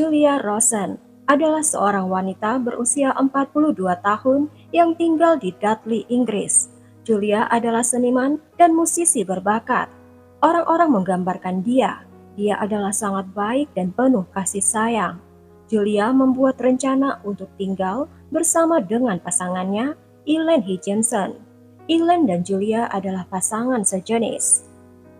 Julia Rosen adalah seorang wanita berusia 42 tahun yang tinggal di Dudley, Inggris. Julia adalah seniman dan musisi berbakat. Orang-orang menggambarkan dia adalah sangat baik dan penuh kasih sayang. Julia membuat rencana untuk tinggal bersama dengan pasangannya, Elaine Higginson. Elaine dan Julia adalah pasangan sejenis.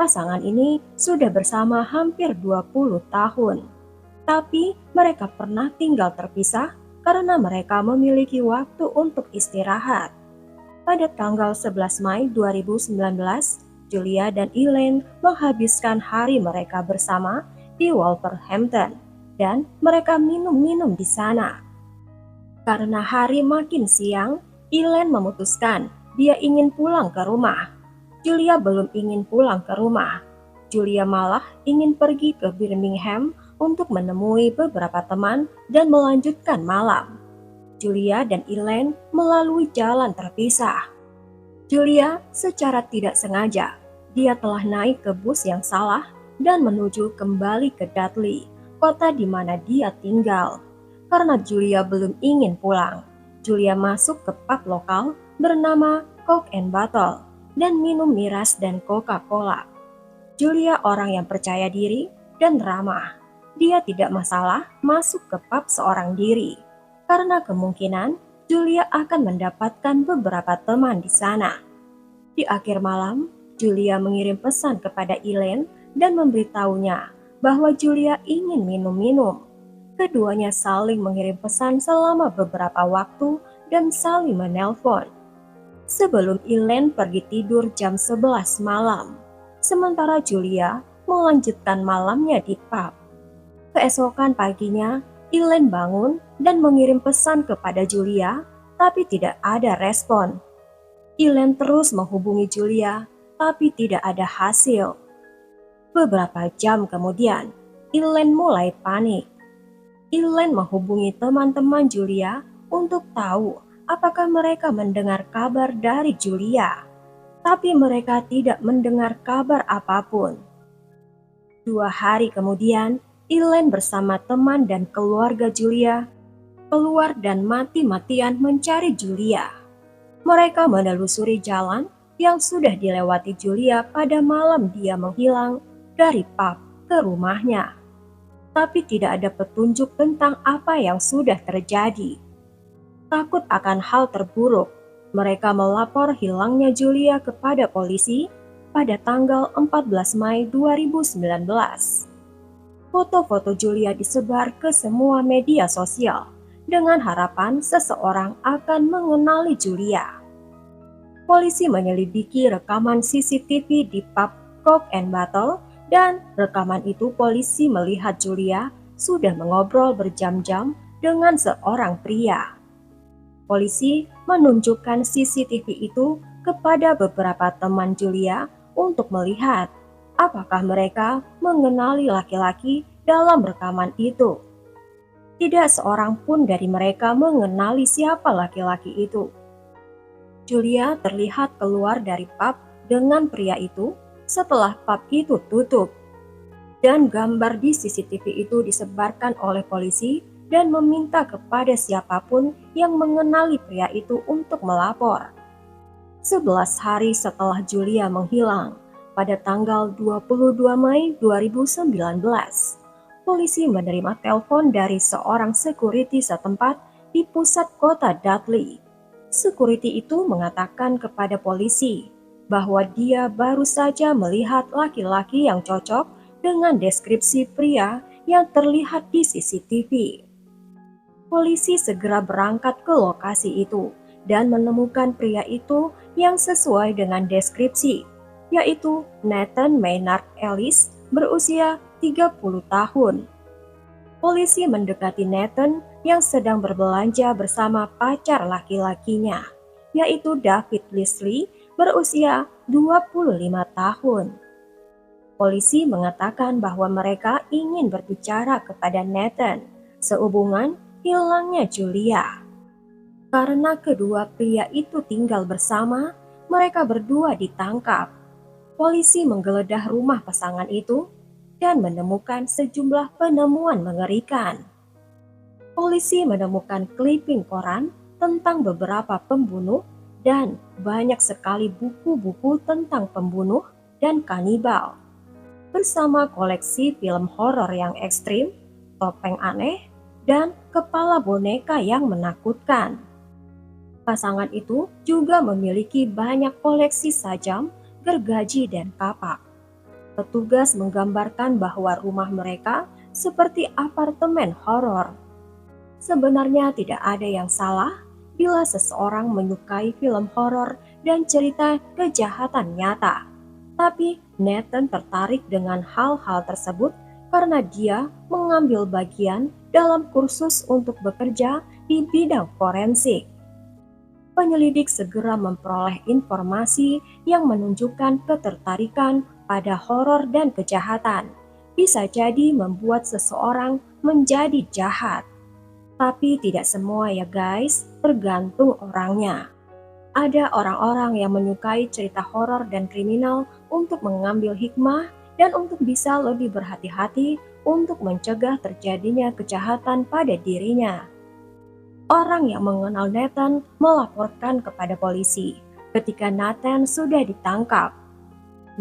Pasangan ini sudah bersama hampir 20 tahun. Tapi mereka pernah tinggal terpisah karena mereka memiliki waktu untuk istirahat. Pada tanggal 11 Mei 2019, Julia dan Elaine menghabiskan hari mereka bersama di Wolverhampton dan mereka minum-minum di sana. Karena hari makin siang, Elaine memutuskan dia ingin pulang ke rumah. Julia belum ingin pulang ke rumah. Julia malah ingin pergi ke Birmingham untuk menemui beberapa teman dan melanjutkan malam. Julia dan Elaine melalui jalan terpisah. Julia secara tidak sengaja, dia telah naik ke bus yang salah dan menuju kembali ke Dudley, kota di mana dia tinggal. Karena Julia belum ingin pulang, Julia masuk ke pub lokal bernama Coke and Bottle dan minum miras dan Coca-Cola. Julia orang yang percaya diri dan ramah. Dia tidak masalah masuk ke pub seorang diri, karena kemungkinan Julia akan mendapatkan beberapa teman di sana. Di akhir malam, Julia mengirim pesan kepada Elaine dan memberitahunya bahwa Julia ingin minum-minum. Keduanya saling mengirim pesan selama beberapa waktu dan saling menelpon. Sebelum Elaine pergi tidur jam 11 malam, sementara Julia melanjutkan malamnya di pub. Keesokan paginya, Elaine bangun dan mengirim pesan kepada Julia, tapi tidak ada respon. Elaine terus menghubungi Julia, tapi tidak ada hasil. Beberapa jam kemudian, Elaine mulai panik. Elaine menghubungi teman-teman Julia untuk tahu apakah mereka mendengar kabar dari Julia, tapi mereka tidak mendengar kabar apapun. 2 hari kemudian, Elaine bersama teman dan keluarga Julia keluar dan mati-matian mencari Julia. Mereka menelusuri jalan yang sudah dilewati Julia pada malam dia menghilang dari pub ke rumahnya. Tapi tidak ada petunjuk tentang apa yang sudah terjadi. Takut akan hal terburuk, mereka melapor hilangnya Julia kepada polisi pada tanggal 14 Mei 2019. Foto-foto Julia disebar ke semua media sosial dengan harapan seseorang akan mengenali Julia. Polisi menyelidiki rekaman CCTV di pub Coke and Bottle dan rekaman itu polisi melihat Julia sudah mengobrol berjam-jam dengan seorang pria. Polisi menunjukkan CCTV itu kepada beberapa teman Julia untuk melihat apakah mereka mengenali laki-laki dalam rekaman itu. Tidak seorang pun dari mereka mengenali siapa laki-laki itu. Julia terlihat keluar dari pub dengan pria itu setelah pub itu tutup. Dan gambar di CCTV itu disebarkan oleh polisi dan meminta kepada siapapun yang mengenali pria itu untuk melapor. 11 hari setelah Julia menghilang, pada tanggal 22 Mei 2019, polisi menerima telepon dari seorang security setempat di pusat kota Dudley. Security itu mengatakan kepada polisi bahwa dia baru saja melihat laki-laki yang cocok dengan deskripsi pria yang terlihat di CCTV. Polisi segera berangkat ke lokasi itu dan menemukan pria itu yang sesuai dengan deskripsi, yaitu Nathan Maynard Ellis berusia 30 tahun. Polisi mendekati Nathan yang sedang berbelanja bersama pacar laki-lakinya, yaitu David Leslie berusia 25 tahun. Polisi mengatakan bahwa mereka ingin berbicara kepada Nathan sehubungan hilangnya Julia. Karena kedua pria itu tinggal bersama, mereka berdua ditangkap. Polisi menggeledah rumah pasangan itu dan menemukan sejumlah penemuan mengerikan. Polisi menemukan clipping koran tentang beberapa pembunuh dan banyak sekali buku-buku tentang pembunuh dan kanibal, bersama koleksi film horor yang ekstrim, topeng aneh, dan kepala boneka yang menakutkan. Pasangan itu juga memiliki banyak koleksi sajam, gergaji, dan kapak. Petugas menggambarkan bahwa rumah mereka seperti apartemen horor. Sebenarnya tidak ada yang salah bila seseorang menyukai film horor dan cerita kejahatan nyata. Tapi Nathan tertarik dengan hal-hal tersebut karena dia mengambil bagian dalam kursus untuk bekerja di bidang forensik. Penyelidik segera memperoleh informasi yang menunjukkan ketertarikan pada horor dan kejahatan. Bisa jadi membuat seseorang menjadi jahat. Tapi tidak semua ya guys, tergantung orangnya. Ada orang-orang yang menyukai cerita horor dan kriminal untuk mengambil hikmah dan untuk bisa lebih berhati-hati untuk mencegah terjadinya kejahatan pada dirinya. Orang yang mengenal Nathan melaporkan kepada polisi ketika Nathan sudah ditangkap.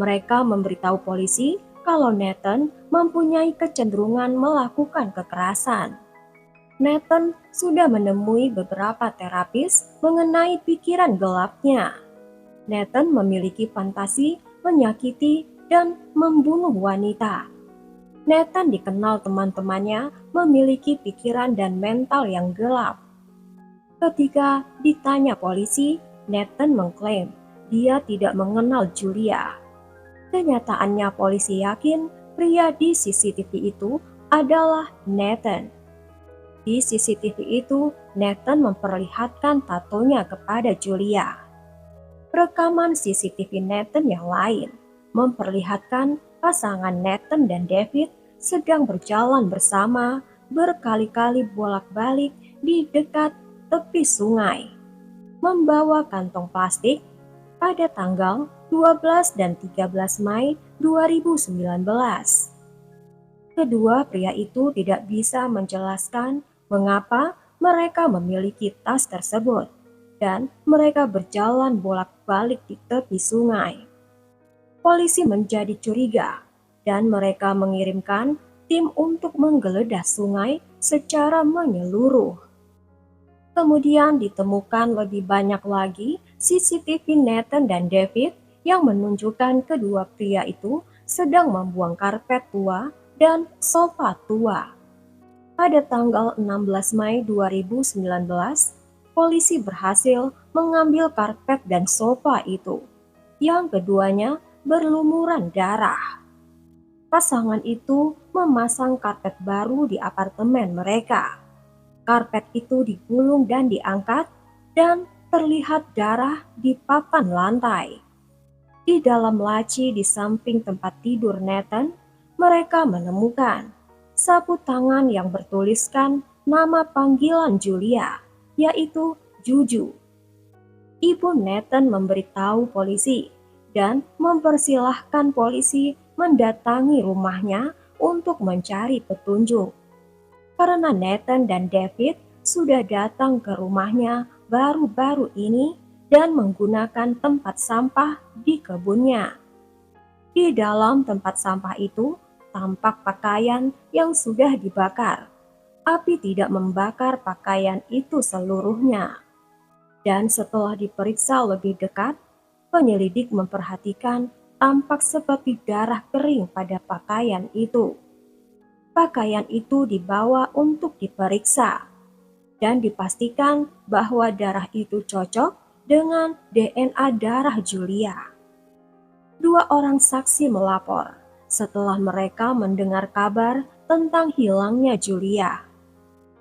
Mereka memberitahu polisi kalau Nathan mempunyai kecenderungan melakukan kekerasan. Nathan sudah menemui beberapa terapis mengenai pikiran gelapnya. Nathan memiliki fantasi menyakiti dan membunuh wanita. Nathan dikenal teman-temannya memiliki pikiran dan mental yang gelap. Ketika ditanya polisi, Nathan mengklaim dia tidak mengenal Julia. Kenyataannya polisi yakin pria di CCTV itu adalah Nathan. Di CCTV itu, Nathan memperlihatkan tatonya kepada Julia. Rekaman CCTV Nathan yang lain memperlihatkan pasangan Nathan dan David sedang berjalan bersama berkali-kali bolak-balik di dekat tepi sungai, membawa kantong plastik pada tanggal 12 dan 13 Mei 2019. Kedua pria itu tidak bisa menjelaskan mengapa mereka memiliki tas tersebut, dan mereka berjalan bolak-balik di tepi sungai. Polisi menjadi curiga, dan mereka mengirimkan tim untuk menggeledah sungai secara menyeluruh. Kemudian ditemukan lebih banyak lagi CCTV Nathan dan David yang menunjukkan kedua pria itu sedang membuang karpet tua dan sofa tua. Pada tanggal 16 Mei 2019, polisi berhasil mengambil karpet dan sofa itu, yang keduanya berlumuran darah. Pasangan itu memasang karpet baru di apartemen mereka. Karpet itu digulung dan diangkat, dan terlihat darah di papan lantai. Di dalam laci di samping tempat tidur Nathan, mereka menemukan sapu tangan yang bertuliskan nama panggilan Julia, yaitu Juju. Ibu Nathan memberitahu polisi dan mempersilahkan polisi mendatangi rumahnya untuk mencari petunjuk. Karena Nathan dan David sudah datang ke rumahnya baru-baru ini dan menggunakan tempat sampah di kebunnya. Di dalam tempat sampah itu tampak pakaian yang sudah dibakar. Api tidak membakar pakaian itu seluruhnya. Dan setelah diperiksa lebih dekat, penyelidik memperhatikan tampak seperti darah kering pada pakaian itu. Pakaian itu dibawa untuk diperiksa dan dipastikan bahwa darah itu cocok dengan DNA darah Julia. Dua orang saksi melapor setelah mereka mendengar kabar tentang hilangnya Julia.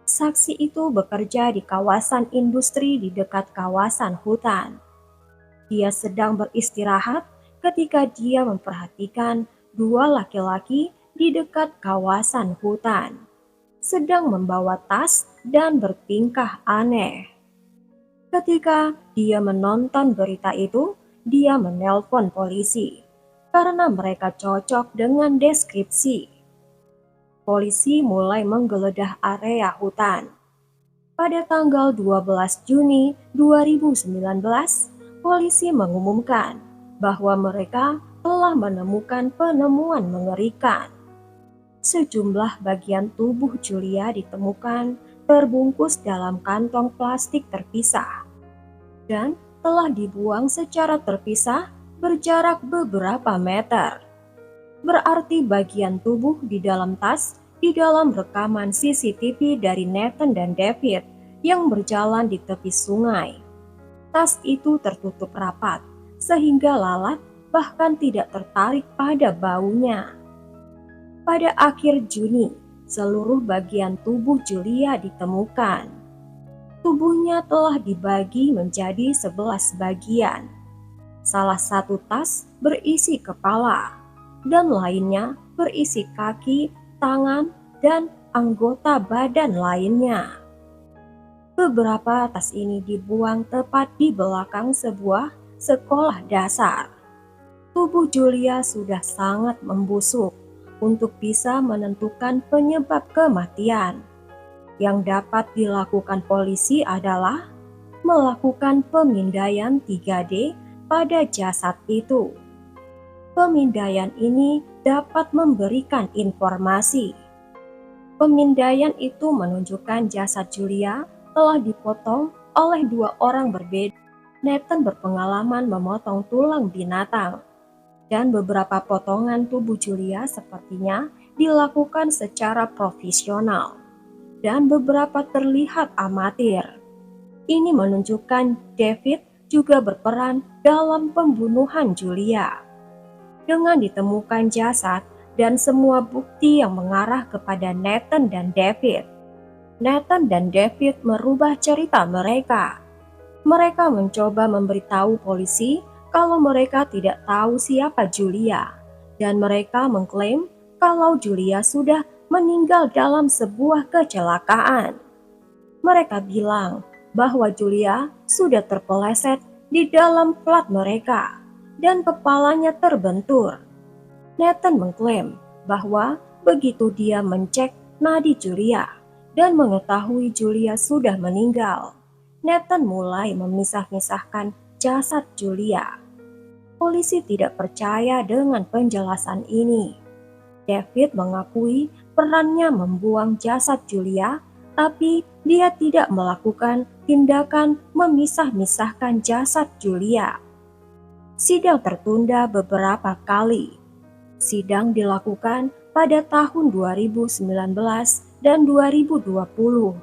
Saksi itu bekerja di kawasan industri di dekat kawasan hutan. Dia sedang beristirahat ketika dia memperhatikan dua laki-laki di dekat kawasan hutan, sedang membawa tas dan bertingkah aneh. Ketika dia menonton berita itu, dia menelpon polisi. karena mereka cocok dengan deskripsi. Polisi mulai menggeledah area hutan. Pada tanggal 12 Juni 2019, polisi mengumumkan bahwa mereka telah menemukan penemuan mengerikan. Sejumlah bagian tubuh Julia ditemukan terbungkus dalam kantong plastik terpisah dan telah dibuang secara terpisah berjarak beberapa meter. Berarti bagian tubuh di dalam tas di dalam rekaman CCTV dari Nathan dan David yang berjalan di tepi sungai. Tas itu tertutup rapat, sehingga lalat bahkan tidak tertarik pada baunya. Pada akhir Juni, seluruh bagian tubuh Julia ditemukan. Tubuhnya telah dibagi menjadi 11 bagian. Salah satu tas berisi kepala, dan lainnya berisi kaki, tangan, dan anggota badan lainnya. Beberapa tas ini dibuang tepat di belakang sebuah sekolah dasar. Tubuh Julia sudah sangat membusuk untuk bisa menentukan penyebab kematian. Yang dapat dilakukan polisi adalah melakukan pemindaian 3D pada jasad itu. Pemindaian ini dapat memberikan informasi. Pemindaian itu menunjukkan jasad Julia telah dipotong oleh dua orang berbeda. Nathan berpengalaman memotong tulang binatang, dan beberapa potongan tubuh Julia sepertinya dilakukan secara profesional, dan beberapa terlihat amatir. Ini menunjukkan David juga berperan dalam pembunuhan Julia. Dengan ditemukan jasad dan semua bukti yang mengarah kepada Nathan dan David merubah cerita mereka. Mereka mencoba memberitahu polisi kalau mereka tidak tahu siapa Julia, dan mereka mengklaim kalau Julia sudah meninggal dalam sebuah kecelakaan. Mereka bilang bahwa Julia sudah terpeleset di dalam plat mereka dan kepalanya terbentur. Nathan mengklaim bahwa begitu dia mencek nadi Julia dan mengetahui Julia sudah meninggal, Nathan mulai memisah-misahkan jasad Julia. Polisi tidak percaya dengan penjelasan ini. David mengakui perannya membuang jasad Julia, tapi dia tidak melakukan tindakan memisah-misahkan jasad Julia. Sidang tertunda beberapa kali. Sidang dilakukan pada tahun 2019 dan 2020.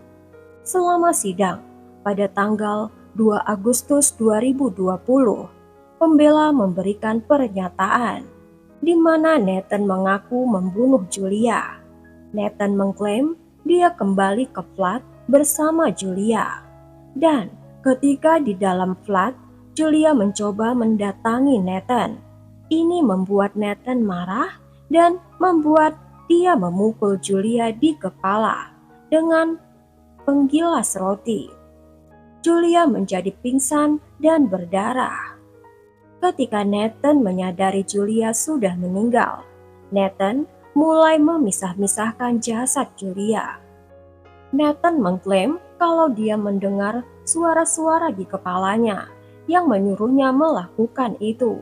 Selama sidang, pada tanggal 2 Agustus 2020, pembela memberikan pernyataan di mana Nathan mengaku membunuh Julia. Nathan mengklaim dia kembali ke flat bersama Julia. Dan ketika di dalam flat, Julia mencoba mendatangi Nathan. Ini membuat Nathan marah dan membuat dia memukul Julia di kepala dengan penggilas roti. Julia menjadi pingsan dan berdarah. Ketika Nathan menyadari Julia sudah meninggal, Nathan mulai memisah-misahkan jasad Julia. Nathan mengklaim kalau dia mendengar suara-suara di kepalanya yang menyuruhnya melakukan itu.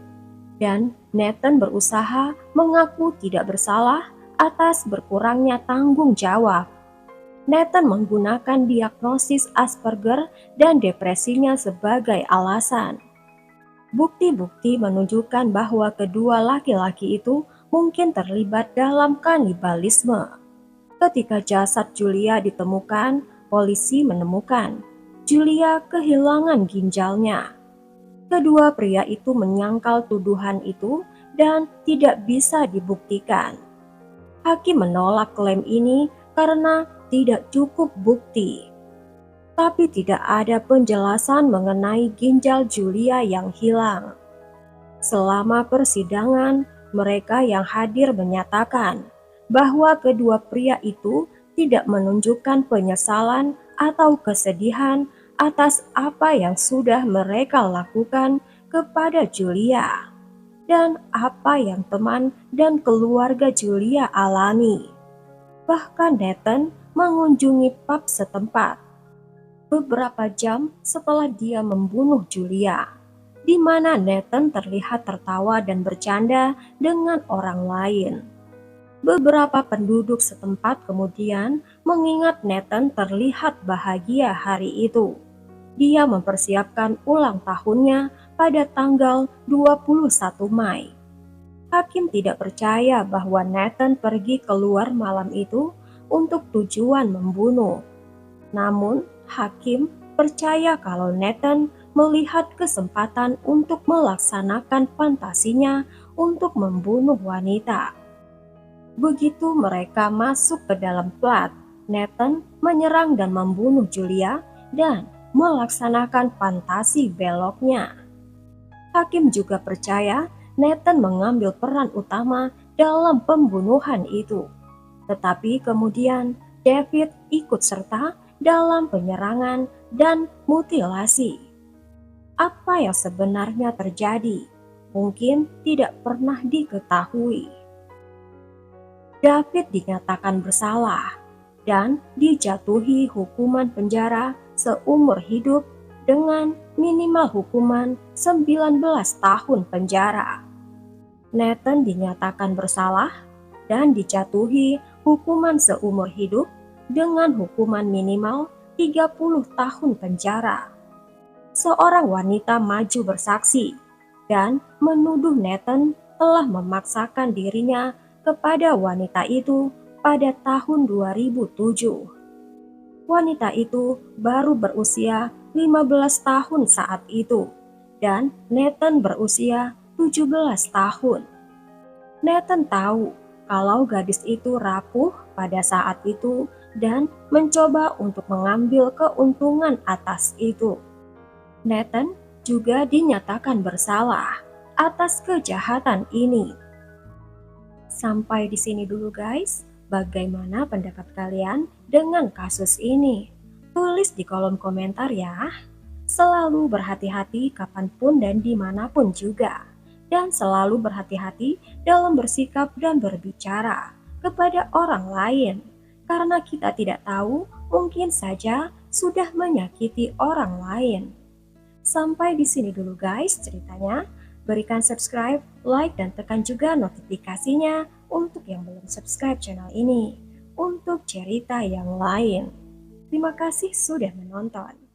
Dan Nathan berusaha mengaku tidak bersalah atas berkurangnya tanggung jawab. Nathan menggunakan diagnosis Asperger dan depresinya sebagai alasan. Bukti-bukti menunjukkan bahwa kedua laki-laki itu mungkin terlibat dalam kanibalisme. Ketika jasad Julia ditemukan, polisi menemukan Julia kehilangan ginjalnya. Kedua pria itu menyangkal tuduhan itu dan tidak bisa dibuktikan. Hakim menolak klaim ini karena tidak cukup bukti. Tapi tidak ada penjelasan mengenai ginjal Julia yang hilang. Selama persidangan, mereka yang hadir menyatakan bahwa kedua pria itu tidak menunjukkan penyesalan atau kesedihan atas apa yang sudah mereka lakukan kepada Julia. dan apa yang teman dan keluarga Julia alami. Bahkan Nathan mengunjungi pub setempat beberapa jam setelah dia membunuh Julia, di mana Nathan terlihat tertawa dan bercanda dengan orang lain. Beberapa penduduk setempat kemudian mengingat Nathan terlihat bahagia hari itu. Dia mempersiapkan ulang tahunnya pada tanggal 21 Mai. Hakim tidak percaya bahwa Nathan pergi keluar malam itu untuk tujuan membunuh. Namun, hakim percaya kalau Nathan melihat kesempatan untuk melaksanakan fantasinya untuk membunuh wanita. Begitu mereka masuk ke dalam flat, Nathan menyerang dan membunuh Julia dan melaksanakan fantasi beloknya. Hakim juga percaya Nathan mengambil peran utama dalam pembunuhan itu. Tetapi kemudian David ikut serta dalam penyerangan dan mutilasi. Apa yang sebenarnya terjadi mungkin tidak pernah diketahui. David dinyatakan bersalah dan dijatuhi hukuman penjara seumur hidup dengan minimal hukuman 19 tahun penjara. Nathan dinyatakan bersalah dan dijatuhi hukuman seumur hidup dengan hukuman minimal 30 tahun penjara. Seorang wanita maju bersaksi dan menuduh Nathan telah memaksakan dirinya kepada wanita itu pada tahun 2007. Wanita itu baru berusia 15 tahun saat itu dan Nathan berusia 17 tahun. Nathan tahu kalau gadis itu rapuh pada saat itu dan mencoba untuk mengambil keuntungan atas itu. Nathan juga dinyatakan bersalah atas kejahatan ini. Sampai di sini dulu guys, bagaimana pendapat kalian dengan kasus ini? Tulis di kolom komentar ya. Selalu berhati-hati kapanpun dan dimanapun juga. Dan selalu berhati-hati dalam bersikap dan berbicara kepada orang lain. Karena kita tidak tahu, mungkin saja sudah menyakiti orang lain. Sampai di sini dulu guys ceritanya. Berikan subscribe, like, dan tekan juga notifikasinya untuk yang belum subscribe channel ini untuk cerita yang lain. Terima kasih sudah menonton.